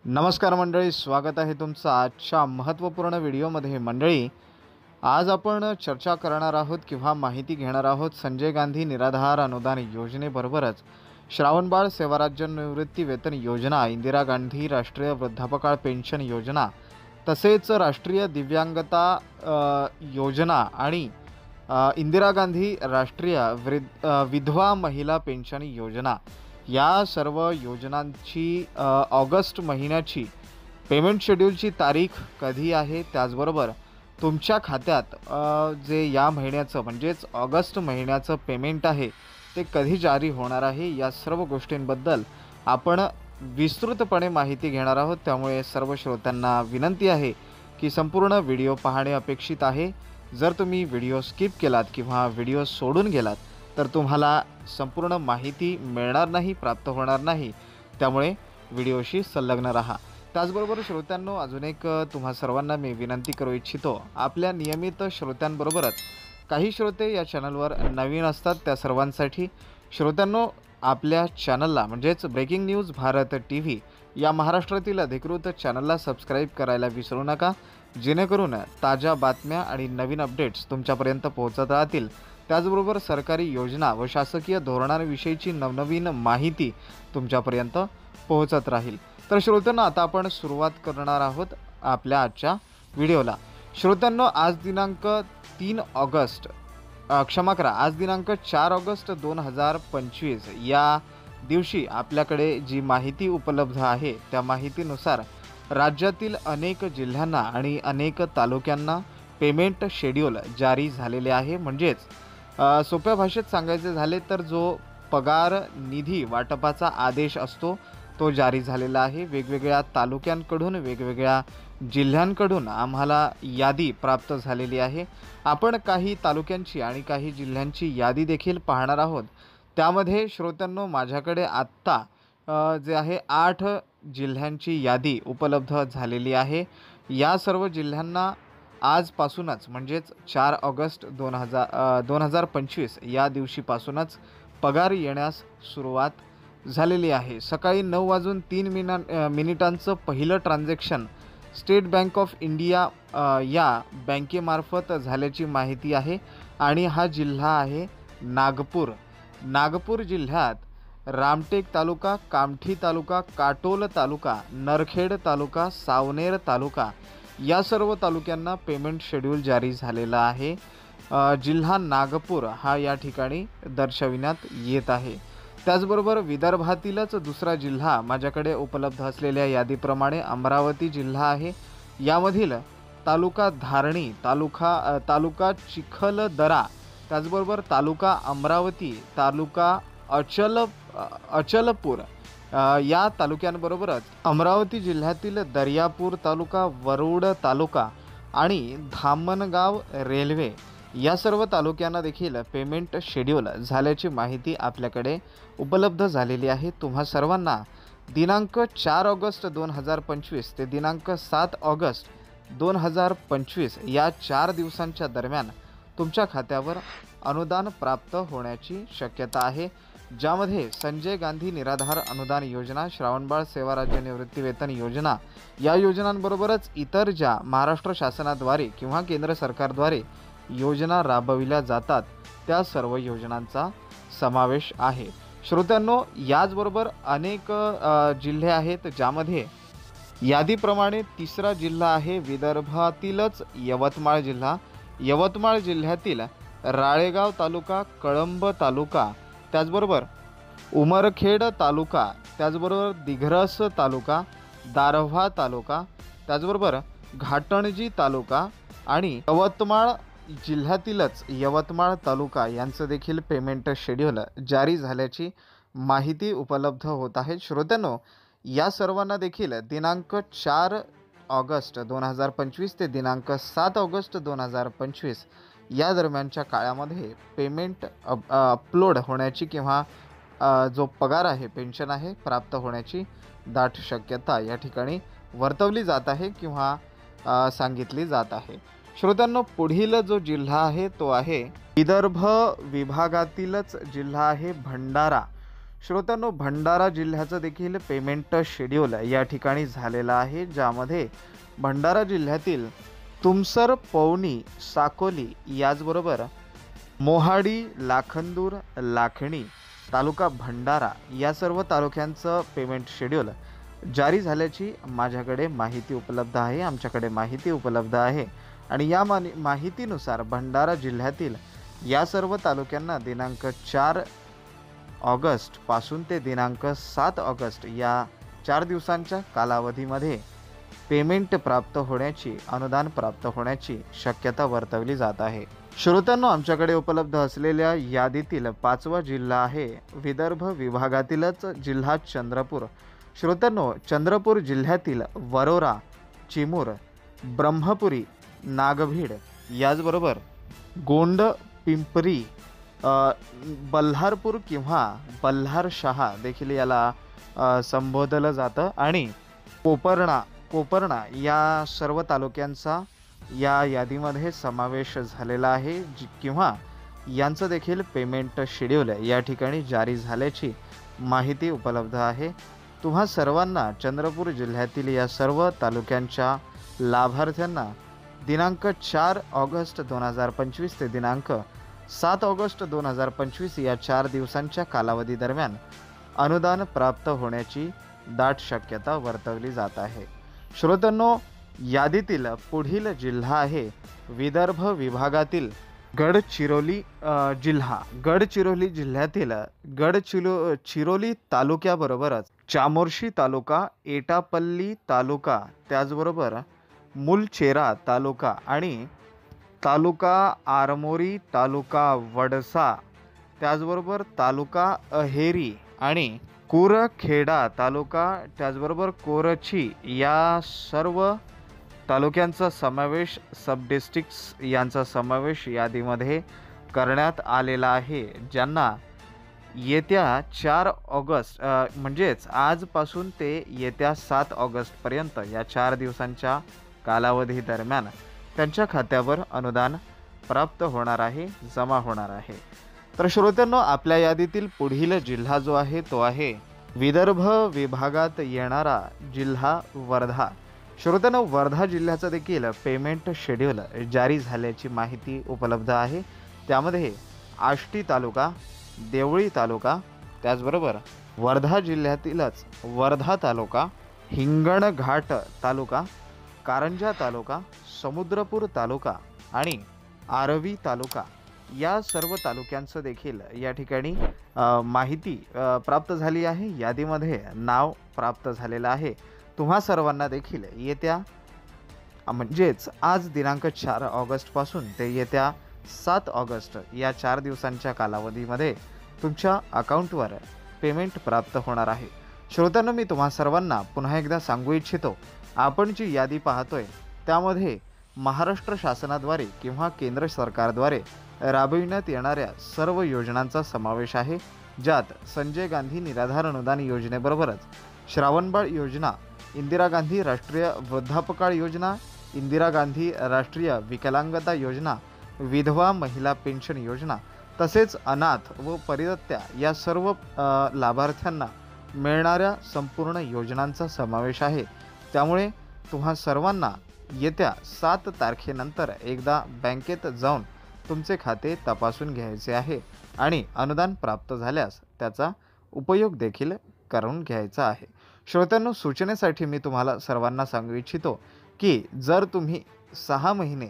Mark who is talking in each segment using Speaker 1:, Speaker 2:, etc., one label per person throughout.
Speaker 1: नमस्कार मंडळी, स्वागत आहे तुमचं आजच्या महत्त्वपूर्ण व्हिडिओमध्ये। मंडळी, आज आपण चर्चा करणार आहोत किंवा माहिती घेणार आहोत संजय गांधी निराधार अनुदान योजनेबरोबरच श्रावणबाळ सेवाराज्य निवृत्ती वेतन योजना, इंदिरा गांधी राष्ट्रीय वृद्धापकाळ पेन्शन योजना, तसेच राष्ट्रीय दिव्यांगता योजना आणि इंदिरा गांधी राष्ट्रीय विधवा महिला पेन्शन योजना या सर्व योजनांची ऑगस्ट महिन्याची पेमेंट शेड्यूलची तारीख कधी आहे, त्याचबरोबर तुमच्या खात्यात जे या महिन्याचं म्हणजेच ऑगस्ट महिन्याचं पेमेंट आहे ते कधी जारी होणार आहे, या सर्व गोष्टींबद्दल आपण विस्तृतपणे माहिती घेणार आहोत। त्यामुळे सर्व श्रोत्यांना विनंती आहे की संपूर्ण व्हिडिओ पाहणे अपेक्षित आहे। जर तुम्ही व्हिडिओ स्किप केलात किंवा व्हिडिओ सोडून गेलात तर तुम्हाला संपूर्ण माहिती मिळणार नाही, प्राप्त होणार नाही। त्यामुळे व्हिडिओशी संलग्न राहा। त्याचबरोबर श्रोत्यांनो, अजून एक तुम्हा सर्वांना मी विनंती करू इच्छितो, आपल्या नियमित श्रोत्यांबरोबरच काही श्रोते या चॅनलवर नवीन असतात, त्या सर्वांसाठी श्रोत्यांनो, आपल्या चॅनलला म्हणजेच ब्रेकिंग न्यूज भारत TV या महाराष्ट्रातील अधिकृत चॅनलला सबस्क्राईब करायला विसरू नका, जेणेकरून ताज्या बातम्या आणि नवीन अपडेट्स तुमच्यापर्यंत पोहोचत राहतील। त्याचबरोबर सरकारी योजना व शासकीय धोरणांविषयीची नवनवीन माहिती तुमच्यापर्यंत पोहोचत राहील। तर श्रोत्यांनो, आता आपण सुरुवात करणार आहोत आपल्या आजच्या व्हिडिओला। श्रोत्यांनो, आज दिनांक 3 ऑगस्ट आज दिनांक 4 ऑगस्ट 2025 या दिवशी आपल्याकडे जी माहिती उपलब्ध आहे त्या माहितीनुसार राज्यातील अनेक जिल्ह्यांना आणि अनेक तालुक्यांना पेमेंट शेड्यूल जारी झालेले आहे। म्हणजेच सोप्या भाषेत सांगायचे झाले तर जो पगार निधी वाटपाचा आदेश असतो तो जारी झालेला आहे। वेगवेगळ्या तालुक्यांकडून, वेगवेगळ्या जिल्ह्यांकडून आम्हाला यादी प्राप्त झालेली आहे। आपण काही तालुक्यांची आणि काही जिल्ह्यांची यादी देखील पाहणार आहोत। त्यामध्ये श्रोत्यांनो, माझ्याकडे आत्ता जे आहे 8 जिल्ह्यांची यादी उपलब्ध झालेली आहे। या सर्व जिल्ह्यांना आजपासूनच म्हणजेच 4 ऑगस्ट 2025 या दिवशीपासूनच पगार येण्यास सुरुवात झालेली आहे। सकाळी 9:03 पहिलं transaction state bank of India या बँकेमार्फत झाल्याची माहिती आहे आणि हा जिल्हा आहे नागपूर। नागपूर जिल्ह्यात रामटेक तालुका, कामठी तालुका, काटोल तालुका, नरखेड तालुका, सावनेर तालुका या सर्व तालुक्यांना पेमेंट शेड्यूल जारी झालेला आहे। जिल्हा नागपूर हा या ठिकाणी दर्शविण्यात येत आहे। त्याचबरोबर विदर्भातीलच दुसरा जिल्हा माझ्याकडे उपलब्ध असलेल्या यादीप्रमाणे अमरावती जिल्हा आहे। यामधील तालुका धारणी, तालुका चिखलदरा, त्याचबरोबर तालुका अमरावती, तालुका अचलपूर या तालुक्यांबरोबरच अमरावती जिल्ह्यातील दर्यापूर तालुका, वरुड तालुका आणि धामणगाव रेल्वे या सर्व तालुक्यांना देखील पेमेंट शेड्यूल झाल्याची माहिती आपल्याकडे उपलब्ध झालेली आहे। तुम्हा सर्वांना दिनांक 4 ऑगस्ट 2025 ते दिनांक 7 ऑगस्ट 2025 या 4 दिवसांच्या दरम्यान तुमच्या खात्यावर अनुदान प्राप्त होण्याची शक्यता आहे, ज्यामध्ये संजय गांधी निराधार अनुदान योजना, श्रावणबाळ सेवा राज्य निवृत्ती वेतन योजना या योजनांबरोबरच इतर ज्या महाराष्ट्र शासनाद्वारे किंवा केंद्र सरकारद्वारे योजना राबविल्या जातात त्या सर्व योजनांचा समावेश आहे। श्रोत्यांनो, याचबरोबर अनेक जिल्हे आहेत, ज्यामध्ये यादीप्रमाणे तिसरा जिल्हा आहे विदर्भातीलच यवतमाळ जिल्हा। यवतमाळ जिल्ह्यातील राळेगाव तालुका, कळंब तालुका, त्याचबरोबर उमरखेड तालुका, त्याचबरोबर दिग्रस तालुका, दारव्हा तालुका, त्याचबरोबर घाटंजी तालुका आणि यवतमाळ जिल्ह्यातीलच यवतमाळ तालुका यांचं देखील पेमेंट शेड्यूल जारी झाल्याची माहिती उपलब्ध होत आहे। श्रोत्यांनो, या सर्वांना देखील दिनांक 4 ऑगस्ट 2025 ते दिनांक 7 ऑगस्ट 2025 या दरम्यानच्या काळामध्ये पेमेंट अपलोड होण्याची किंवा जो पगार आहे, पेन्शन आहे, प्राप्त होण्याची दाट शक्यता या ठिकाणी वर्तवली जात आहे किंवा सांगितली जात आहे। श्रोत्यांनो, पुढील जो जिल्हा आहे तो आहे विदर्भ विभागातीलच जिल्हा आहे भंडारा। श्रोत्यांनो, भंडारा जिल्ह्याचं देखील पेमेंट शेड्यूल या ठिकाणी झालेलं आहे, ज्यामध्ये भंडारा जिल्ह्यातील तुमसर, पवनी, साकोली याचबरोबर मोहाडी, लाखंदूर, लाखणी, तालुका भंडारा या सर्व तालुक्यांचं पेमेंट शेड्यूल जारी झाल्याची माझ्याकडे माहिती उपलब्ध आहे, आमच्याकडे माहिती उपलब्ध आहे. आणि या माहितीनुसार भंडारा जिल्ह्यातील या सर्व तालुक्यांना दिनांक 4 ऑगस्ट पासून ते दिनांक 7 ऑगस्ट या 4 दिवसांच्या कालावधीमध्ये पेमेंट प्राप्त होण्याची, अनुदान प्राप्त होण्याची शक्यता वर्तवली जात आहे. श्रोत्यांनो, आमच्याकडे उपलब्ध असलेल्या यादीतील 5वा जिल्हा आहे विदर्भ विभागातीलच जिल्हा चंद्रपूर. श्रोत्यांनो, चंद्रपूर जिल्ह्यातील वरोरा, चिमूर, ब्रह्मपुरी, नागभीड याचबरोबर गोंड, पिंपरी, बल्हारपूर किंवा बल्हारशहा देखील याला संबोधलं जातं आणि कोपर्णा या सर्व तालुक्यांचा या यादीमध्ये समावेश झालेला आहे, किंवा यांचं देखील पेमेंट शेड्यूल या ठिकाणी जारी झाल्याची माहिती उपलब्ध आहे. तुम्हा सर्वांना चंद्रपूर जिल्ह्यातील या सर्व तालुक्यांच्या लाभार्थ्यांना दिनांक 4 ऑगस्ट 2025 ते दिनांक 7 ऑगस्ट 2025 या 4 दिवसांच्या कालावधी दरम्यान अनुदान प्राप्त होण्याची दाट शक्यता वर्तवली जात आहे. श्रोत्यांनो, यादीतील पुढील जिल्हा आहे विदर्भ विभागातील गडचिरोली जिल्हा. गडचिरोली जिल्ह्यातील गडचिरोली तालुक्याबरोबरच चामोर्शी तालुका, एटापल्ली तालुका, त्याचबरोबर मुलचेरा तालुका आणि तालुका आरमोरी, तालुका वडसा, त्याचबरोबर तालुका अहेरी आणि कुरखेडा तालुका, त्याचबरोबर कोरची या सर्व तालुक्यांचा समावेश, सब डिस्ट्रिक्ट्स यांचा समावेश यादीमध्ये करण्यात आलेला आहे, ज्यांना येत्या 4 ऑगस्ट म्हणजेच आजपासून ते येत्या 7 ऑगस्टपर्यंत या 4 दिवसांच्या कालावधी दरम्यान त्यांच्या खात्यावर अनुदान प्राप्त होणार आहे, जमा होणार आहे. तर श्रोत्यांनो, आपल्या यादीतील पुढील जिल्हा जो आहे तो आहे विदर्भ विभागात येणारा जिल्हा वर्धा. श्रोत्यांनो, वर्धा जिल्ह्याचं देखील पेमेंट शेड्यूल जारी झाल्याची माहिती उपलब्ध आहे. त्यामध्ये आष्टी तालुका, देवळी तालुका, त्याचबरोबर वर्धा जिल्ह्यातीलच वर्धा तालुका, हिंगणघाट तालुका, कारंजा तालुका, समुद्रपूर तालुका आणि आरवी तालुका या सर्व तालुक्यांचं देखील या ठिकाणी माहिती प्राप्त झाली आहे. यादीमध्ये नाव प्राप्त झालेलं आहे. तुम्हा सर्वांना देखील येत्या म्हणजेच आज दिनांक 4 ऑगस्टपासून ते येत्या 7 ऑगस्ट या 4 दिवसांच्या कालावधीमध्ये तुमच्या अकाउंटवर पेमेंट प्राप्त होणार आहे. श्रोत्यांनो, मी तुम्हा सर्वांना पुन्हा एकदा सांगू इच्छितो, आपण जी यादी पाहतोय त्यामध्ये महाराष्ट्र शासनाद्वारे किंवा केंद्र सरकारद्वारे राबविण्यात येणाऱ्या सर्व योजनांचा समावेश आहे, ज्यात संजय गांधी निराधार अनुदान योजनेबरोबरच श्रावणबाळ योजना, इंदिरा गांधी राष्ट्रीय वृद्धापकाळ योजना, इंदिरा गांधी राष्ट्रीय विकलांगता योजना, विधवा महिला पेन्शन योजना तसेच अनाथ व परित्यक्त्या या सर्व लाभार्थ्यांना मिळणाऱ्या संपूर्ण योजनांचा समावेश आहे. त्यामुळे तुम्हा सर्वांना येत्या 7 तारखेनंतर एकदा बँकेत जाऊन तुमचे खाते तपासून घ्यायचे आहे आणि अनुदान प्राप्त झाल्यास त्याचा उपयोग देखील करून घ्यायचा आहे. श्रोत्यांनो, सूचनेसाठी मी तुम्हाला सर्वांना सांगू इच्छितो की जर तुम्ही 6 महिने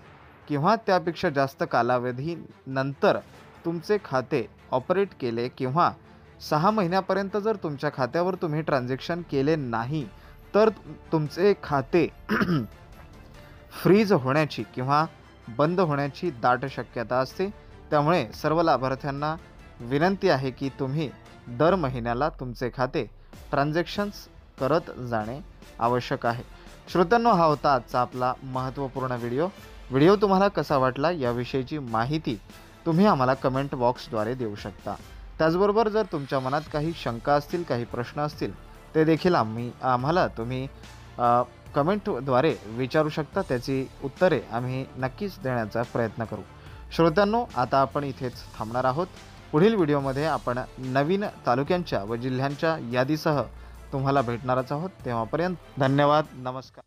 Speaker 1: किंवा त्यापेक्षा जास्त कालावधीनंतर तुमचे खाते ऑपरेट केले किंवा 6 महिन्यापर्यंत जर तुमच्या खात्यावर तुम्ही ट्रान्झॅक्शन केले नाही तर तुमचे खाते फ्रीज होण्याची किंवा बंद होण्याची दाट शक्यता असते. त्यामुळे सर्व लाभार्थ्यांना विनंती आहे की तुम्ही दर महिन्याला तुमचे खाते ट्रान्झॅक्शन्स करत जाणे आवश्यक आहे. श्रोत्यांनो, हा होता आजचा आपला महत्त्वपूर्ण व्हिडिओ तुम्हाला कसा वाटला याविषयीची माहिती तुम्ही आम्हाला कमेंट बॉक्सद्वारे देऊ शकता. त्याचबरोबर जर तुमच्या मनात काही शंका असतील, काही प्रश्न असतील ते देखील आम्हाला तुम्ही कमेंटद्वारे विचारू शकता. त्याची उत्तरे आम्ही नक्कीच देण्याचा प्रयत्न करू. श्रोत्यांनो, आता आपण इथेच थांबणार आहोत. पुढील व्हिडिओमध्ये आपण नवीन तालुक्यांच्या व जिल्ह्यांच्या यादीसह तुम्हाला भेटणारच आहोत. तेव्हापर्यंत धन्यवाद. नमस्कार.